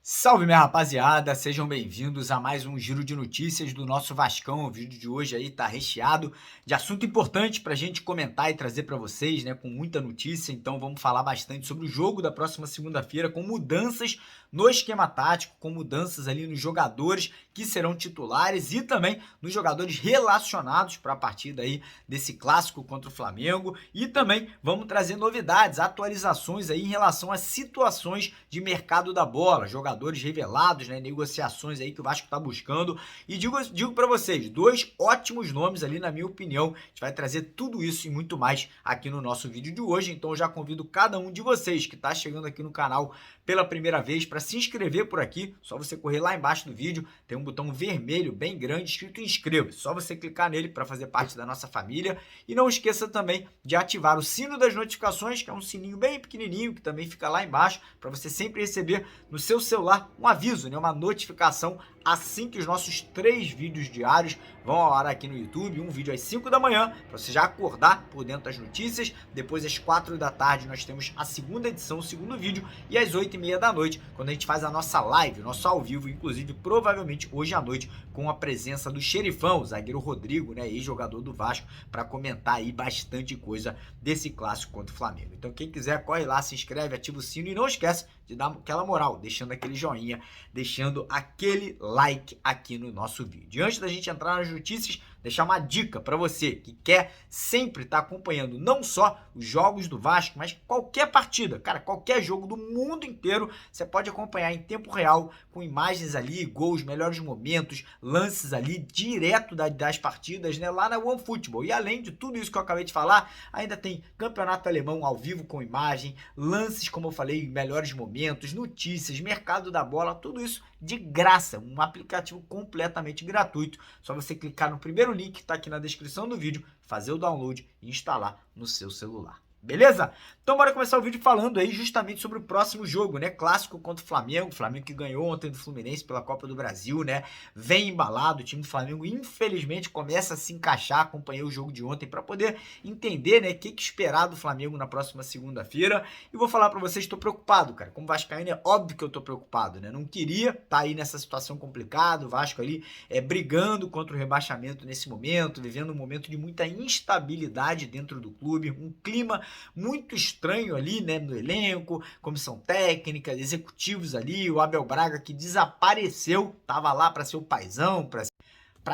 Salve, minha rapaziada, sejam bem-vindos a mais um giro de notícias do nosso Vascão. O vídeo de hoje aí tá recheado de assunto importante pra gente comentar e trazer pra vocês, né, com muita notícia. Então vamos falar bastante sobre o jogo da próxima segunda-feira, com mudanças no esquema tático, com mudanças ali nos jogadores que serão titulares e também nos jogadores relacionados para a partida aí desse clássico contra o Flamengo. E também vamos trazer novidades, atualizações aí em relação às situações de mercado da bola, jogadores revelados, né, negociações aí que o Vasco tá buscando. E digo para vocês, dois ótimos nomes ali, na minha opinião. A gente vai trazer tudo isso e muito mais aqui no nosso vídeo de hoje. Então eu já convido cada um de vocês que tá chegando aqui no canal pela primeira vez para se inscrever por aqui. Só você correr lá embaixo do vídeo, tem um botão vermelho bem grande escrito inscreva-se. Só você clicar nele para fazer parte da nossa família. E não esqueça também de ativar o sino das notificações, que é um sininho bem pequenininho, que também fica lá embaixo, para você sempre receber no seu celular um aviso, né, uma notificação assim que os nossos 3 vídeos diários vão ao ar aqui no YouTube. Um vídeo às 5 da manhã, para você já acordar por dentro das notícias. Depois às 4 da tarde nós temos a segunda edição, o segundo vídeo. E às 8h30 da noite, quando a gente faz a nossa live, nosso ao vivo, inclusive provavelmente hoje à noite, com a presença do Xerifão, o zagueiro Rodrigo, né, ex-jogador do Vasco, para comentar aí bastante coisa desse clássico contra o Flamengo. Então quem quiser, corre lá, se inscreve, ativa o sino e não esquece de dar aquela moral, deixando aquele joinha, deixando aquele like aqui no nosso vídeo. E antes da gente entrar nas notícias, deixar uma dica para você que quer sempre estar acompanhando não só os jogos do Vasco, mas qualquer partida, cara, qualquer jogo do mundo inteiro, você pode acompanhar em tempo real, com imagens ali, gols, melhores momentos, lances ali, direto das partidas, né, lá na OneFootball. E além de tudo isso que eu acabei de falar, ainda tem campeonato alemão ao vivo com imagem, lances, como eu falei, melhores momentos, notícias, mercado da bola, tudo isso de graça, um aplicativo completamente gratuito. Só você clicar no primeiro link que está aqui na descrição do vídeo, fazer o download e instalar no seu celular. Beleza? Então bora começar o vídeo falando aí justamente sobre o próximo jogo, né? Clássico contra o Flamengo que ganhou ontem do Fluminense pela Copa do Brasil, né? Vem embalado, o time do Flamengo infelizmente começa a se encaixar. Acompanhei o jogo de ontem para poder entender, né, o que esperar do Flamengo na próxima segunda-feira. E vou falar para vocês, estou preocupado, cara. Como vascaíno é óbvio que eu tô preocupado, né? Não queria estar aí nessa situação complicada, o Vasco ali brigando contra o rebaixamento nesse momento, vivendo um momento de muita instabilidade dentro do clube, um clima muito estranho ali, né, no elenco, comissão técnica, executivos ali, o Abel Braga que desapareceu, tava lá para ser o paizão, para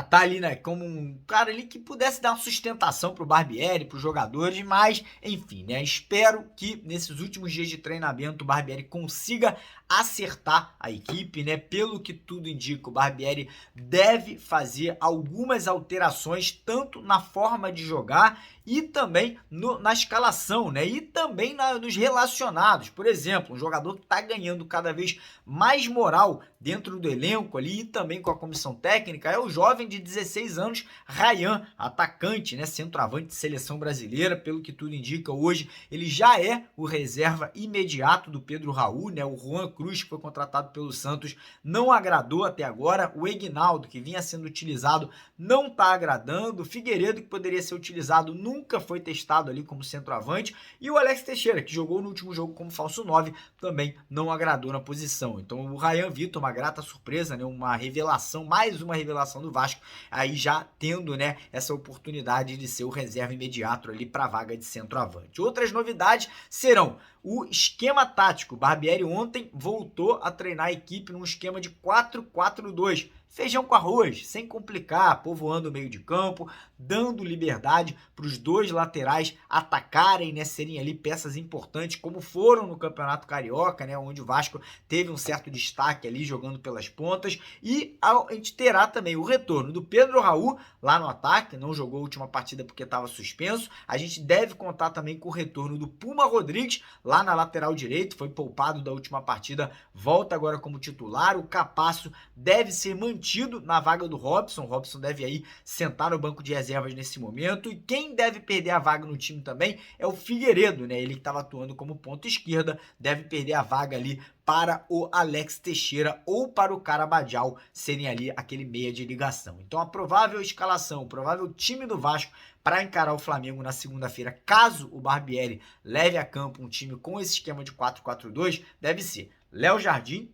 estar ali, né, como um cara ali que pudesse dar uma sustentação pro Barbieri, pros jogadores, mas enfim, né, espero que nesses últimos dias de treinamento o Barbieri consiga acertar a equipe, né? Pelo que tudo indica, o Barbieri deve fazer algumas alterações tanto na forma de jogar e também na escalação, né? E também nos relacionados. Por exemplo, um jogador que está ganhando cada vez mais moral dentro do elenco ali e também com a comissão técnica é o jovem de 16 anos, Ryan, atacante, né? Centroavante de seleção brasileira. Pelo que tudo indica, hoje ele já é o reserva imediato do Pedro Raul, né? O Juan Cruz, que foi contratado pelo Santos, não agradou até agora. O Egnaldo, que vinha sendo utilizado, não está agradando. O Figueiredo, que poderia ser utilizado, nunca foi testado ali como centroavante. E o Alex Teixeira, que jogou no último jogo como falso 9, também não agradou na posição. Então o Ryan Vitor, uma grata surpresa, né? Uma revelação, mais uma revelação do Vasco, aí já tendo, né, essa oportunidade de ser o reserva imediato ali para a vaga de centroavante. Outras novidades serão o esquema tático. O Barbieri ontem voltou a treinar a equipe num esquema de 4-4-2. Feijão com arroz, sem complicar, povoando o meio de campo, dando liberdade para os dois laterais atacarem, né, serem ali peças importantes, como foram no Campeonato Carioca, né, onde o Vasco teve um certo destaque ali jogando pelas pontas. E a gente terá também o retorno do Pedro Raul lá no ataque, não jogou a última partida porque estava suspenso. A gente deve contar também com o retorno do Puma Rodrigues lá na lateral direito, foi poupado da última partida, volta agora como titular. O Capasso deve ser mantido mantido na vaga do Robson. O Robson deve aí sentar no banco de reservas nesse momento. E quem deve perder a vaga no time também é o Figueiredo, né? Ele que estava atuando como ponta esquerda, deve perder a vaga ali para o Alex Teixeira ou para o Carabajal serem ali aquele meia de ligação. Então a provável escalação, o provável time do Vasco para encarar o Flamengo na segunda-feira, caso o Barbieri leve a campo um time com esse esquema de 4-4-2, deve ser Léo Jardim,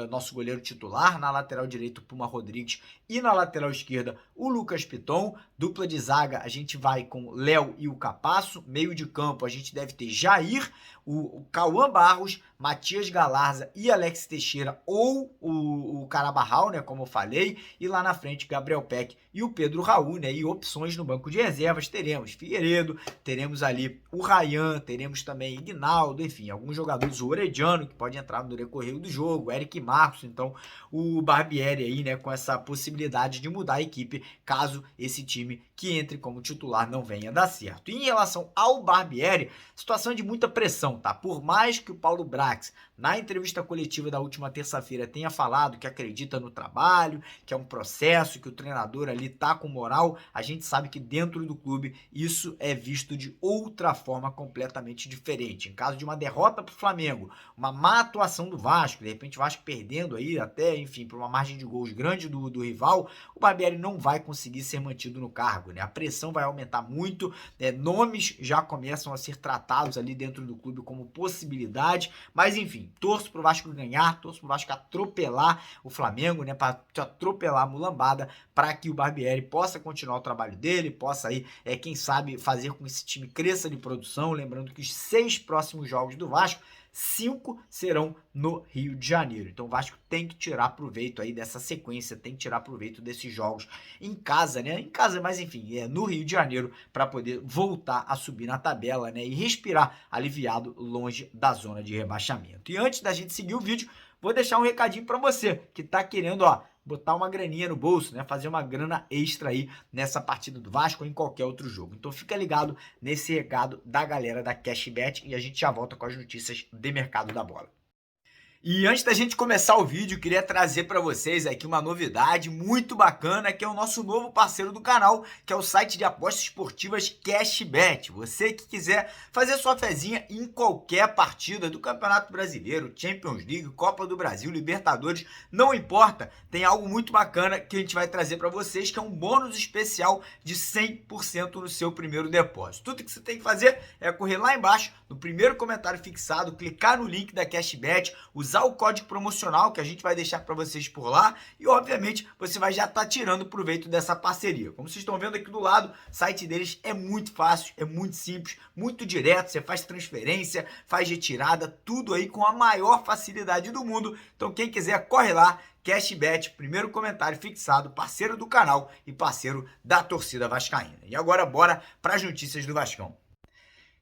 nosso goleiro titular, na lateral direito Puma Rodrigues e na lateral esquerda o Lucas Piton. Dupla de zaga a gente vai com Léo e o Capasso. Meio de campo a gente deve ter Jair, o Cauã Barros, Matias Galarza e Alex Teixeira ou o Carabajal, né, como eu falei. E lá na frente Gabriel Peck e o Pedro Raul, né, e opções no banco de reservas teremos Figueiredo, teremos ali o Ryan, teremos também Ignaldo, enfim, alguns jogadores, o Orediano, que pode entrar no decorrer do jogo, Eric Marcos. Então o Barbieri aí, né, com essa possibilidade de mudar a equipe caso esse time que entre como titular não venha a dar certo. E em relação ao Barbieri, situação de muita pressão, tá? Por mais que o Paulo Brax, na entrevista coletiva da última terça-feira, tenha falado que acredita no trabalho, que é um processo, que o treinador ali tá com moral, a gente sabe que dentro do clube isso é visto de outra forma completamente diferente. Em caso de uma derrota pro Flamengo, uma má atuação do Vasco, de repente o Vasco perdendo aí até, enfim, por uma margem de gols grande do rival, o Barbieri não vai conseguir ser mantido no cargo, né? A pressão vai aumentar muito, nomes já começam a ser tratados ali dentro do clube como possibilidade, mas enfim, torço pro Vasco ganhar, torço pro Vasco atropelar o Flamengo, né? Para atropelar a mulambada, para que o Barbieri possa continuar o trabalho dele, possa aí, quem sabe, fazer com que esse time cresça de produção. Lembrando que os 6 próximos jogos do Vasco, 5 serão no Rio de Janeiro. Então o Vasco tem que tirar proveito aí dessa sequência, tem que tirar proveito desses jogos em casa, né? Em casa, mas enfim, no Rio de Janeiro, para poder voltar a subir na tabela, né? E respirar aliviado longe da zona de rebaixamento. E antes da gente seguir o vídeo, vou deixar um recadinho para você que tá querendo, botar uma graninha no bolso, né? Fazer uma grana extra aí nessa partida do Vasco ou em qualquer outro jogo. Então fica ligado nesse recado da galera da Cashbet e a gente já volta com as notícias de mercado da bola. E antes da gente começar o vídeo, queria trazer para vocês aqui uma novidade muito bacana, que é o nosso novo parceiro do canal, que é o site de apostas esportivas Cashbet. Você que quiser fazer sua fezinha em qualquer partida do Campeonato Brasileiro, Champions League, Copa do Brasil, Libertadores, não importa, tem algo muito bacana que a gente vai trazer para vocês, que é um bônus especial de 100% no seu primeiro depósito. Tudo que você tem que fazer é correr lá embaixo, no primeiro comentário fixado, clicar no link da Cashbet, usar o código promocional que a gente vai deixar para vocês por lá e, obviamente, você vai já estar tirando proveito dessa parceria. Como vocês estão vendo aqui do lado, o site deles é muito fácil, é muito simples, muito direto, você faz transferência, faz retirada, tudo aí com a maior facilidade do mundo. Então, quem quiser, corre lá, Cashbet, primeiro comentário fixado, parceiro do canal e parceiro da torcida vascaína. E agora, bora para as notícias do Vascão.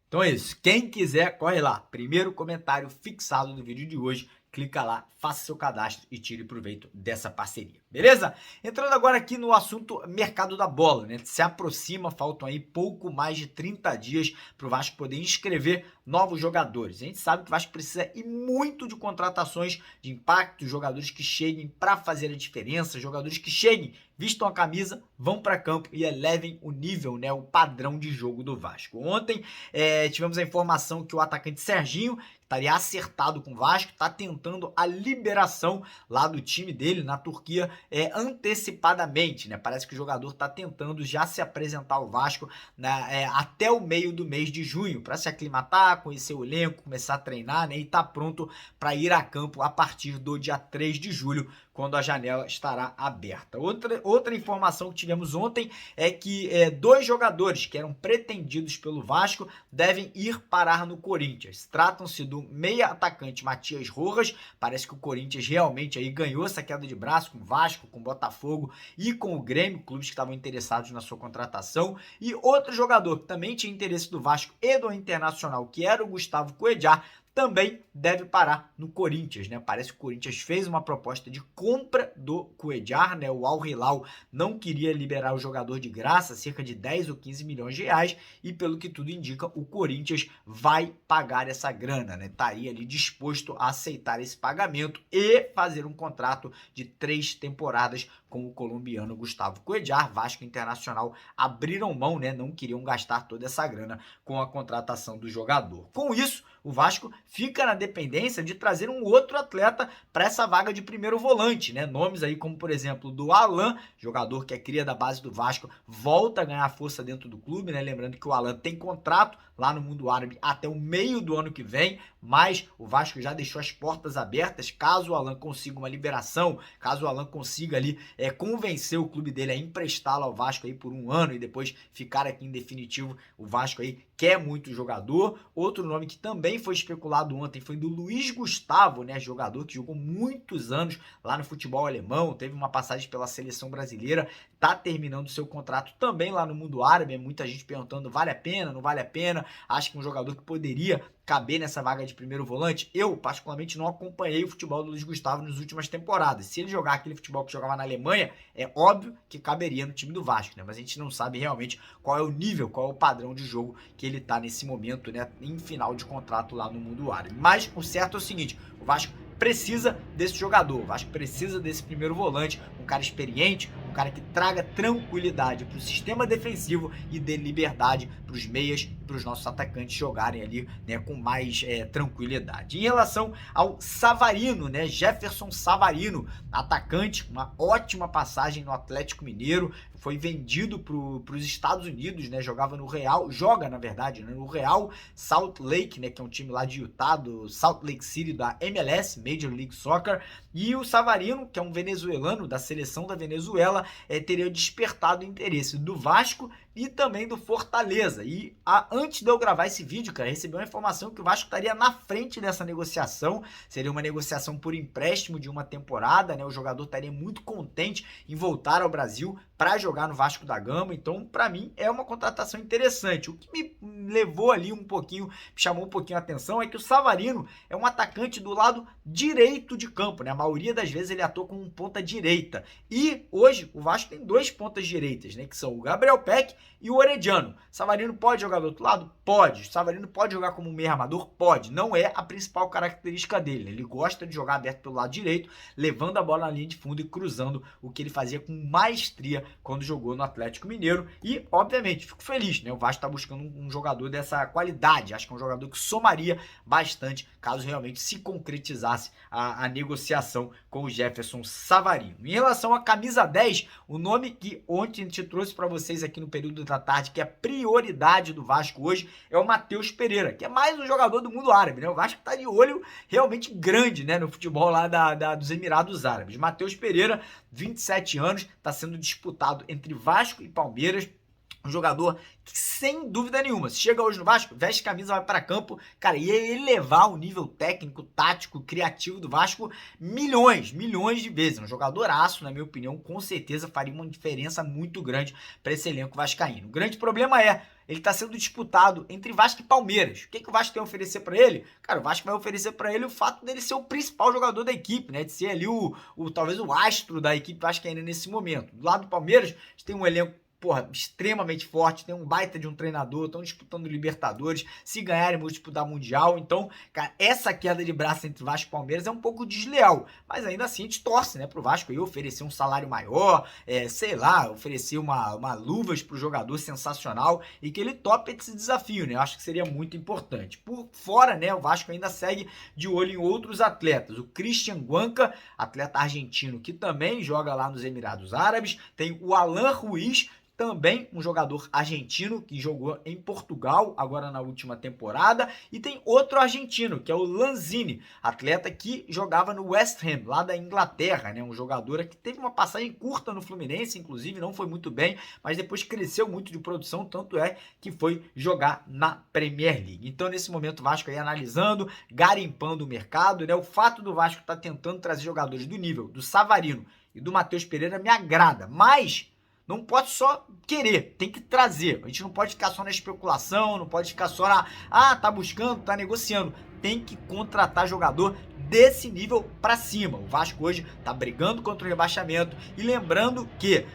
Então é isso, quem quiser, corre lá, primeiro comentário fixado do vídeo de hoje, clica lá, faça seu cadastro e tire proveito dessa parceria, beleza? Entrando agora aqui no assunto mercado da bola, né? Se aproxima, faltam aí pouco mais de 30 dias para o Vasco poder inscrever novos jogadores. A gente sabe que o Vasco precisa ir muito de contratações de impacto, jogadores que cheguem para fazer a diferença, jogadores que cheguem, vistam a camisa, vão para campo e elevem o nível, né, o padrão de jogo do Vasco. Ontem tivemos a informação que o atacante Serginho estaria acertado com o Vasco, está tentando a liberação lá do time dele na Turquia antecipadamente, né? Parece que o jogador está tentando já se apresentar ao Vasco, né, até o meio do mês de junho, para se aclimatar, conhecer o elenco, começar a treinar, né, e tá pronto para ir a campo a partir do dia 3 de julho, quando a janela estará aberta. Outra informação que tivemos ontem é que 2 jogadores que eram pretendidos pelo Vasco devem ir parar no Corinthians. Tratam-se do meia atacante Matias Rojas. Parece que o Corinthians realmente aí ganhou essa queda de braço com o Vasco, com o Botafogo e com o Grêmio, clubes que estavam interessados na sua contratação. E outro jogador que também tinha interesse do Vasco e do Internacional, que era o Gustavo Coedjar, também deve parar no Corinthians, né? Parece que o Corinthians fez uma proposta de compra do Coedjar, né? O Al Hilal não queria liberar o jogador de graça, cerca de 10 ou 15 milhões de reais, e pelo que tudo indica, o Corinthians vai pagar essa grana, né? Estaria ali disposto a aceitar esse pagamento e fazer um contrato de 3 temporadas com o colombiano Gustavo Cuéllar. Vasco e Internacional abriram mão, né? Não queriam gastar toda essa grana com a contratação do jogador. Com isso, o Vasco fica na dependência de trazer um outro atleta para essa vaga de primeiro volante, né? Nomes aí como, por exemplo, do Alan, jogador que é cria da base do Vasco, volta a ganhar força dentro do clube, né? Lembrando que o Alan tem contrato lá no mundo árabe até o meio do ano que vem, mas o Vasco já deixou as portas abertas caso o Alan consiga uma liberação, caso o Alan consiga ali convencer o clube dele a emprestá-lo ao Vasco aí por um ano e depois ficar aqui em definitivo. O Vasco aí quer muito o jogador. Outro nome que também foi especulado ontem foi do Luiz Gustavo, né? Jogador que jogou muitos anos lá no futebol alemão, teve uma passagem pela seleção brasileira, tá terminando seu contrato também lá no mundo árabe. Muita gente perguntando, vale a pena, não vale a pena? Acho que um jogador que poderia caber nessa vaga de primeiro volante. Eu, particularmente, não acompanhei o futebol do Luiz Gustavo nas últimas temporadas. Se ele jogar aquele futebol que jogava na Alemanha, é óbvio que caberia no time do Vasco, né? Mas a gente não sabe realmente qual é o nível, qual é o padrão de jogo que ele tá nesse momento, né? Em final de contrato lá no mundo árabe. Mas o certo é o seguinte, o Vasco precisa desse jogador, o Vasco precisa desse primeiro volante, um cara experiente, um cara que traga tranquilidade para o sistema defensivo e dê liberdade para os meias, para os nossos atacantes jogarem ali, né, com mais tranquilidade. Em relação ao Savarino, né, Jefferson Savarino, atacante, uma ótima passagem no Atlético Mineiro, foi vendido para os Estados Unidos, né, joga na verdade, né, no Real Salt Lake, né, que é um time lá de Utah, do Salt Lake City, da MLS, Major League Soccer, e o Savarino, que é um venezuelano da seleção da Venezuela, teria despertado o interesse do Vasco e também do Fortaleza. E antes de eu gravar esse vídeo, cara, recebi uma informação que o Vasco estaria na frente dessa negociação, seria uma negociação por empréstimo de uma temporada, né? O jogador estaria muito contente em voltar ao Brasil para jogar no Vasco da Gama, então para mim é uma contratação interessante. O que me levou ali um pouquinho, me chamou um pouquinho a atenção, é que o Savarino é um atacante do lado direito de campo, né? A maioria das vezes ele atua como um ponta direita, e hoje o Vasco tem dois pontas direitas, né? Que são o Gabriel Peck e o Orediano. Savarino pode jogar do outro lado? Pode. Savarino pode jogar como meio armador? Pode. Não é a principal característica dele. Ele gosta de jogar aberto pelo lado direito, levando a bola na linha de fundo e cruzando, o que ele fazia com maestria quando jogou no Atlético Mineiro. E, obviamente, fico feliz, né? O Vasco está buscando um jogador dessa qualidade. Acho que é um jogador que somaria bastante caso realmente se concretizasse a negociação com o Jefferson Savarino. Em relação à camisa 10, o nome que ontem a gente trouxe para vocês aqui no período da tarde, que é prioridade do Vasco hoje, é o Matheus Pereira, que é mais um jogador do mundo árabe, né? O Vasco tá de olho realmente grande, né, no futebol lá dos Emirados Árabes. Matheus Pereira, 27 anos, está sendo disputado entre Vasco e Palmeiras. Um jogador que, sem dúvida nenhuma, se chega hoje no Vasco, veste camisa, vai para campo, cara, ia elevar o nível técnico, tático, criativo do Vasco milhões de vezes. Um jogadoraço, na minha opinião, com certeza faria uma diferença muito grande para esse elenco vascaíno. O grande problema é, ele está sendo disputado entre Vasco e Palmeiras. O que o Vasco tem a oferecer para ele? Cara, o Vasco vai oferecer para ele o fato dele ser o principal jogador da equipe, né? De ser ali talvez o astro da equipe vascaína nesse momento. Do lado do Palmeiras, a gente tem um elenco extremamente forte, tem um baita de um treinador, estão disputando Libertadores, se ganharem vão disputar Mundial. Então, cara, essa queda de braço entre Vasco e Palmeiras é um pouco desleal, mas ainda assim a gente torce, né, pro Vasco aí oferecer um salário maior, sei lá, oferecer uma luvas pro jogador sensacional e que ele tope esse desafio, né? Eu acho que seria muito importante. Por fora, né, o Vasco ainda segue de olho em outros atletas. O Christian Guanca, atleta argentino que também joga lá nos Emirados Árabes, tem o Alan Ruiz, também um jogador argentino que jogou em Portugal agora na última temporada, e tem outro argentino, que é o Lanzini, atleta que jogava no West Ham, lá da Inglaterra, né? Um jogador que teve uma passagem curta no Fluminense, inclusive, não foi muito bem, mas depois cresceu muito de produção, tanto é que foi jogar na Premier League. Então, nesse momento, o Vasco aí analisando, garimpando o mercado, né? O fato do Vasco estar tentando trazer jogadores do nível do Savarino e do Matheus Pereira me agrada, mas não pode só querer, tem que trazer. A gente não pode ficar só na especulação, não pode ficar só tá buscando, tá negociando. Tem que contratar jogador desse nível para cima. O Vasco hoje tá brigando contra o rebaixamento. E lembrando que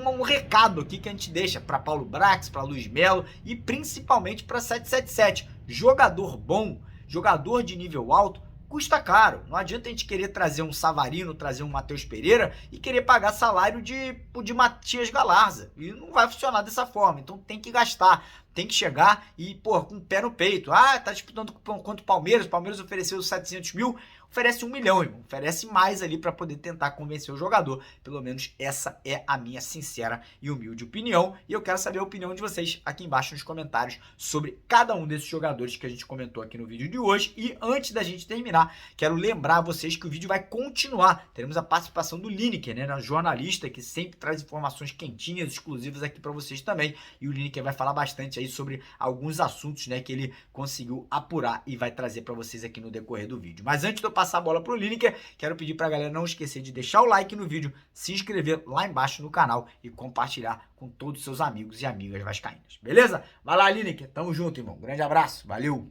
um recado aqui que a gente deixa para Paulo Brax, para Luiz Melo e principalmente para 777. Jogador bom, jogador de nível alto, custa caro. Não adianta a gente querer trazer um Savarino, trazer um Matheus Pereira e querer pagar salário de Matias Galarza. E não vai funcionar dessa forma. Então tem que gastar, tem que chegar e, pô, com o pé no peito. Ah, tá disputando contra o Palmeiras ofereceu 700 mil, oferece 1 milhão, irmão. Oferece mais ali para poder tentar convencer o jogador. Pelo menos essa é a minha sincera e humilde opinião. E eu quero saber a opinião de vocês aqui embaixo nos comentários sobre cada um desses jogadores que a gente comentou aqui no vídeo de hoje. E antes da gente terminar, quero lembrar vocês que o vídeo vai continuar. Teremos a participação do Lineker, né, jornalista que sempre traz informações quentinhas, exclusivas aqui para vocês também. E o Lineker vai falar bastante aí sobre alguns assuntos, né, que ele conseguiu apurar e vai trazer para vocês aqui no decorrer do vídeo. Mas antes de eu passar a bola pro Lineker, quero pedir pra galera não esquecer de deixar o like no vídeo, se inscrever lá embaixo no canal e compartilhar com todos os seus amigos e amigas vascaínas. Beleza? Vai lá, Lineker. Tamo junto, irmão. Grande abraço. Valeu!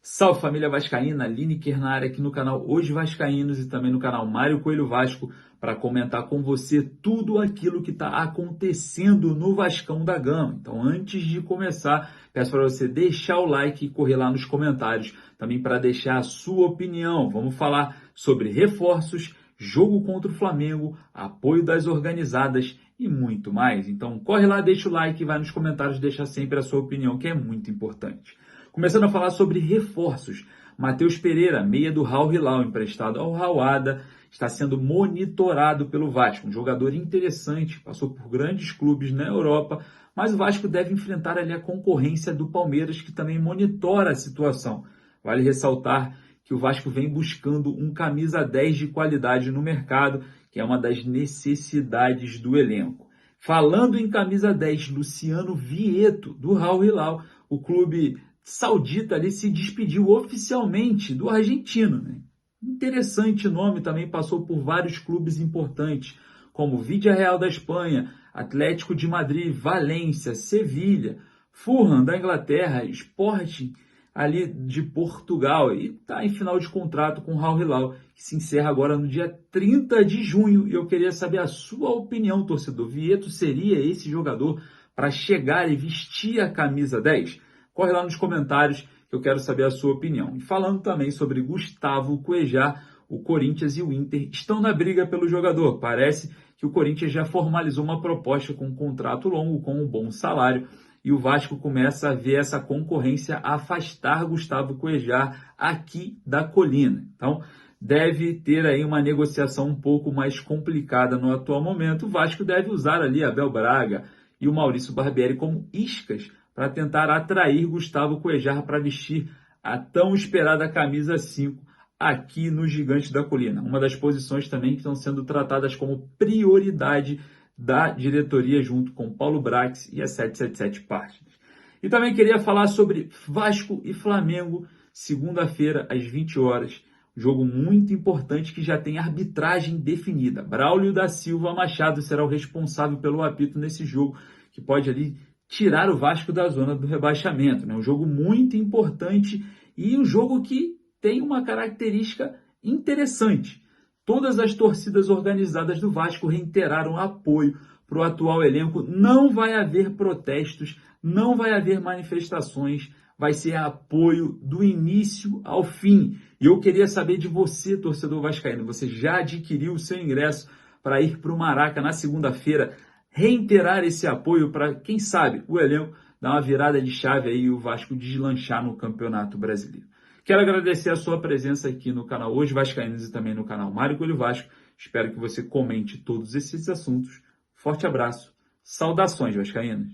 Salve, família vascaína, Lineker na área aqui no canal Hoje Vascaínos e também no canal Mário Coelho Vasco para comentar com você tudo aquilo que está acontecendo no Vascão da Gama. Então, antes de começar, peço para você deixar o like e correr lá nos comentários também para deixar a sua opinião. Vamos falar sobre reforços, jogo contra o Flamengo, apoio das organizadas e muito mais. Então, corre lá, deixa o like e vai nos comentários deixar sempre a sua opinião, que é muito importante. Começando a falar sobre reforços, Matheus Pereira, meia do Al Hilal, emprestado ao Rawada, está sendo monitorado pelo Vasco. Um jogador interessante, passou por grandes clubes na Europa, mas o Vasco deve enfrentar ali a concorrência do Palmeiras, que também monitora a situação. Vale ressaltar que o Vasco vem buscando um camisa 10 de qualidade no mercado, que é uma das necessidades do elenco. Falando em camisa 10, Luciano Vieto, do Al Hilal, o clube saudita ali se despediu oficialmente do argentino, né? Interessante nome, também passou por vários clubes importantes, como Villarreal da Espanha, Atlético de Madrid, Valência, Sevilha, Fulham da Inglaterra, Sporting ali de Portugal, e está em final de contrato com o Al Hilal, que se encerra agora no dia 30 de junho. E eu queria saber a sua opinião, torcedor. Vieto seria esse jogador para chegar e vestir a camisa 10? Corre lá nos comentários que eu quero saber a sua opinião. E falando também sobre Gustavo Cuejar, o Corinthians e o Inter estão na briga pelo jogador. Parece que o Corinthians já formalizou uma proposta com um contrato longo, com um bom salário, e o Vasco começa a ver essa concorrência afastar Gustavo Cuejar aqui da colina. Então, deve ter aí uma negociação um pouco mais complicada no atual momento. O Vasco deve usar ali Abel Braga e o Maurício Barbieri como iscas para tentar atrair Gustavo Cuejar para vestir a tão esperada camisa 5 aqui no Gigante da Colina. Uma das posições também que estão sendo tratadas como prioridade da diretoria junto com Paulo Brax e a 777 Partners. E também queria falar sobre Vasco e Flamengo, segunda-feira às 20 horas. Jogo muito importante que já tem arbitragem definida. Braulio da Silva Machado será o responsável pelo apito nesse jogo, que pode ali tirar o Vasco da zona do rebaixamento, né? Um jogo muito importante e um jogo que tem uma característica interessante. Todas as torcidas organizadas do Vasco reiteraram apoio para o atual elenco. Não vai haver protestos, não vai haver manifestações, vai ser apoio do início ao fim. E eu queria saber de você, torcedor vascaíno, você já adquiriu o seu ingresso para ir para o Maraca na segunda-feira? Reiterar esse apoio para, quem sabe, o elenco dar uma virada de chave aí e o Vasco deslanchar no Campeonato Brasileiro. Quero agradecer a sua presença aqui no canal Hoje Vascaínos e também no canal Mário Coelho Vasco. Espero que você comente todos esses assuntos. Forte abraço. Saudações, vascaínos.